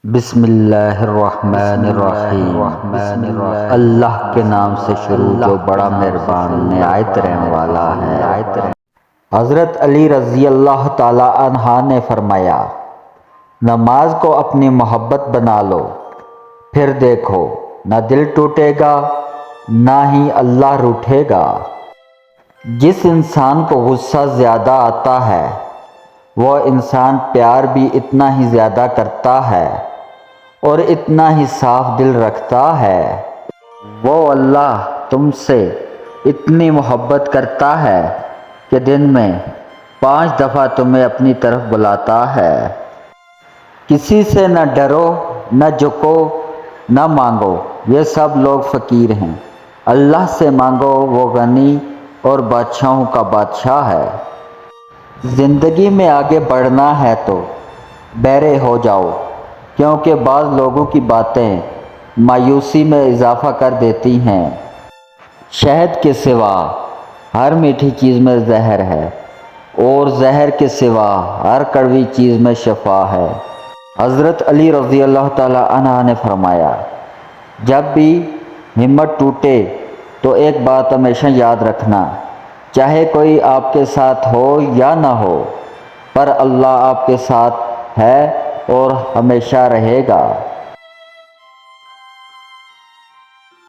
بسم اللہ الرحمن الرحیم اللہ کے نام سے شروع جو بڑا مہربان نہایت رحم والا ہے۔ حضرت علی رضی اللہ تعالی عنہ نے فرمایا، نماز کو اپنی محبت بنا لو، پھر دیکھو نہ دل ٹوٹے گا نہ ہی اللہ روٹھے گا۔ جس انسان کو غصہ زیادہ آتا ہے وہ انسان پیار بھی اتنا ہی زیادہ کرتا ہے اور اتنا ہی صاف دل رکھتا ہے۔ وہ اللہ تم سے اتنی محبت کرتا ہے کہ دن میں 5 دفعہ تمہیں اپنی طرف بلاتا ہے۔ کسی سے نہ ڈرو نہ جھکو نہ مانگو، یہ سب لوگ فقیر ہیں، اللہ سے مانگو، وہ غنی اور بادشاہوں کا بادشاہ ہے۔ زندگی میں آگے بڑھنا ہے تو بہرے ہو جاؤ، کیونکہ بعض لوگوں کی باتیں مایوسی میں اضافہ کر دیتی ہیں۔ شہد کے سوا ہر میٹھی چیز میں زہر ہے اور زہر کے سوا ہر کڑوی چیز میں شفا ہے۔ حضرت علی رضی اللہ تعالی عنہ نے فرمایا، جب بھی ہمت ٹوٹے تو ایک بات ہمیشہ یاد رکھنا، چاہے کوئی آپ کے ساتھ ہو یا نہ ہو، پر اللہ آپ کے ساتھ ہے اور ہمیشہ رہے گا۔